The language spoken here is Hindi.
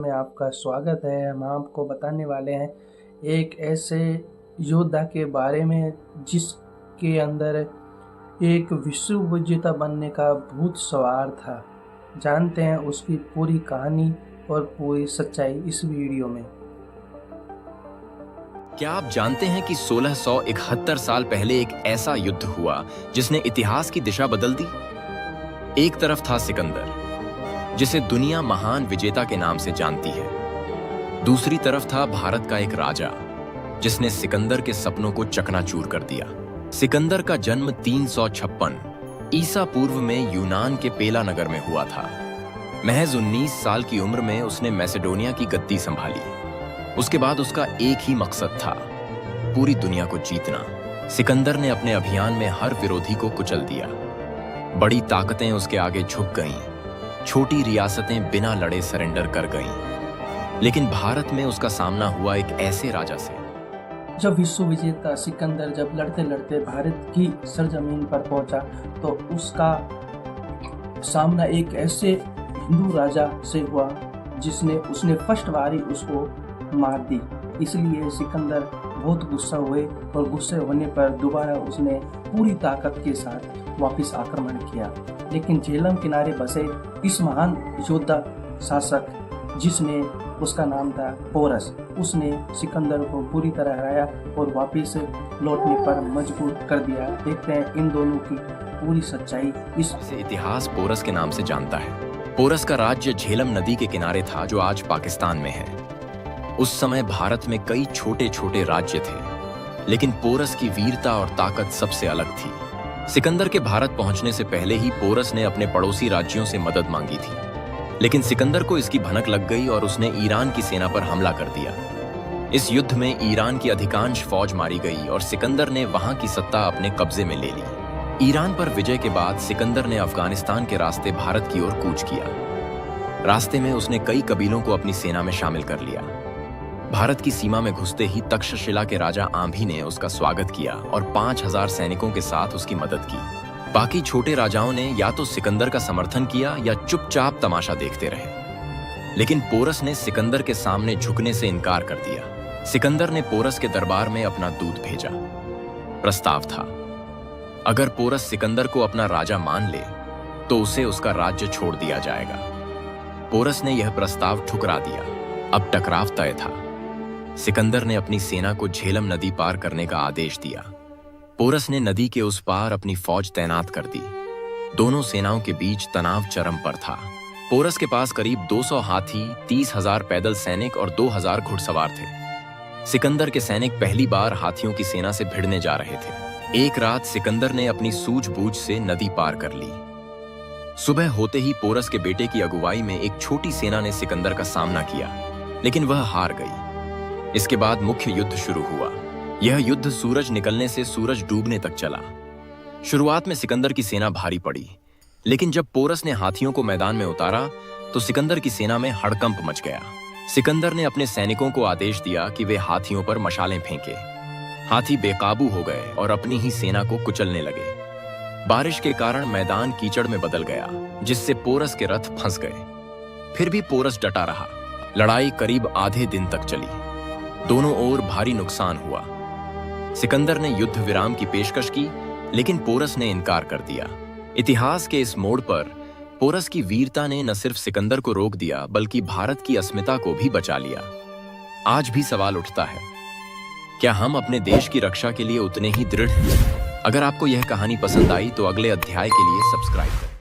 में आपका स्वागत है। हम आपको बताने वाले हैं एक ऐसे योद्धा के बारे में जिसके अंदर एक विश्व विजेता बनने का भूत सवार था। जानते हैं उसकी पूरी कहानी और पूरी सच्चाई इस वीडियो में। क्या आप जानते हैं कि 1671 साल पहले एक ऐसा युद्ध हुआ जिसने इतिहास की दिशा बदल दी? एक तरफ था सिकंदर, जिसे दुनिया महान विजेता के नाम से जानती है। दूसरी तरफ था भारत का एक राजा जिसने सिकंदर के सपनों को चकनाचूर कर दिया। सिकंदर का जन्म 356 ईसा पूर्व में यूनान के पेला नगर में हुआ था। महज 19 साल की उम्र में उसने मैसेडोनिया की गद्दी संभाली। उसके बाद उसका एक ही मकसद था, पूरी दुनिया को जीतना। सिकंदर ने अपने अभियान में हर विरोधी को कुचल दिया। बड़ी ताकतें उसके आगे झुक गईं, छोटी रियासतें बिना लड़े सरेंडर कर गईं। लेकिन भारत में उसका सामना हुआ एक ऐसे राजा से। जब विश्व विजेता सिकंदर जब लड़ते लड़ते भारत की सरजमीन पर पहुंचा तो उसका सामना एक ऐसे हिंदू राजा से हुआ जिसने उसने फर्स्ट बारी उसको मार दी। इसलिए सिकंदर बहुत गुस्सा हुए और गुस्से होने पर दोबारा उसने पूरी ताकत के साथ वापस आक्रमण किया। लेकिन झेलम किनारे बसे इस महान योद्धा शासक जिसने उसका नाम था पोरस, उसने सिकंदर को पूरी तरह हराया और वापस लौटने पर मजबूर कर दिया। देखते हैं इन दोनों की पूरी सच्चाई। इतिहास पोरस के नाम से जानता है। पोरस का राज्य झेलम नदी के किनारे था जो आज पाकिस्तान में है। उस समय भारत में कई छोटे छोटे राज्य थे, लेकिन पोरस की वीरता और ताकत सबसे अलग थी। सिकंदर के भारत पहुंचने से पहले ही पोरस ने अपने पड़ोसी राज्यों से मदद मांगी थी, लेकिन सिकंदर को इसकी भनक लग गई और उसने ईरान की सेना पर हमला कर दिया। इस युद्ध में ईरान की अधिकांश फौज मारी गई और सिकंदर ने वहां की सत्ता अपने कब्जे में ले ली। ईरान पर विजय के बाद सिकंदर ने अफगानिस्तान के रास्ते भारत की ओर कूच किया। रास्ते में उसने कई कबीलों को अपनी सेना में शामिल कर लिया। भारत की सीमा में घुसते ही तक्षशिला के राजा आंभी ने उसका स्वागत किया और 5000 सैनिकों के साथ उसकी मदद की। बाकी छोटे राजाओं ने या तो सिकंदर का समर्थन किया या चुपचाप तमाशा देखते रहे। लेकिन पोरस ने सिकंदर के सामने झुकने से इनकार कर दिया। सिकंदर ने पोरस के दरबार में अपना दूत भेजा। प्रस्ताव था, अगर पोरस सिकंदर को अपना राजा मान ले तो उसे उसका राज्य छोड़ दिया जाएगा। पोरस ने यह प्रस्ताव ठुकरा दिया। अब टकराव तय था। सिकंदर ने अपनी सेना को झेलम नदी पार करने का आदेश दिया। पोरस ने नदी के उस पार अपनी फौज तैनात कर दी। दोनों सेनाओं के बीच तनाव चरम पर था। पोरस के पास करीब 200 हाथी, 30,000 पैदल सैनिक और 2000 घुड़सवार थे। सिकंदर के सैनिक पहली बार हाथियों की सेना से भिड़ने जा रहे थे। एक रात सिकंदर ने अपनी सूझबूझ से नदी पार कर ली। सुबह होते ही पोरस के बेटे की अगुवाई में एक छोटी सेना ने सिकंदर का सामना किया, लेकिन वह हार गई। इसके बाद मुख्य युद्ध शुरू हुआ। यह युद्ध सूरज निकलने से सूरज डूबने तक चला। शुरुआत में सिकंदर की सेना भारी पड़ी, लेकिन जब पोरस ने हाथियों को मैदान में उतारा तो सिकंदर की सेना में हड़कंप मच गया। सिकंदर ने अपने सैनिकों को आदेश दिया कि वे हाथियों पर मशालें फेंके। हाथी बेकाबू हो गए और अपनी ही सेना को कुचलने लगे। बारिश के कारण मैदान कीचड़ में बदल गया, जिससे पोरस के रथ फंस गए। फिर भी पोरस डटा रहा। लड़ाई करीब आधे दिन तक चली। दोनों ओर भारी नुकसान हुआ। सिकंदर ने युद्ध विराम की पेशकश की, लेकिन पोरस ने इनकार कर दिया। इतिहास के इस मोड़ पर पोरस की वीरता ने न सिर्फ सिकंदर को रोक दिया, बल्कि भारत की अस्मिता को भी बचा लिया। आज भी सवाल उठता है, क्या हम अपने देश की रक्षा के लिए उतने ही दृढ़ हैं? अगर आपको यह कहानी पसंद आई तो अगले अध्याय के लिए सब्सक्राइब करें।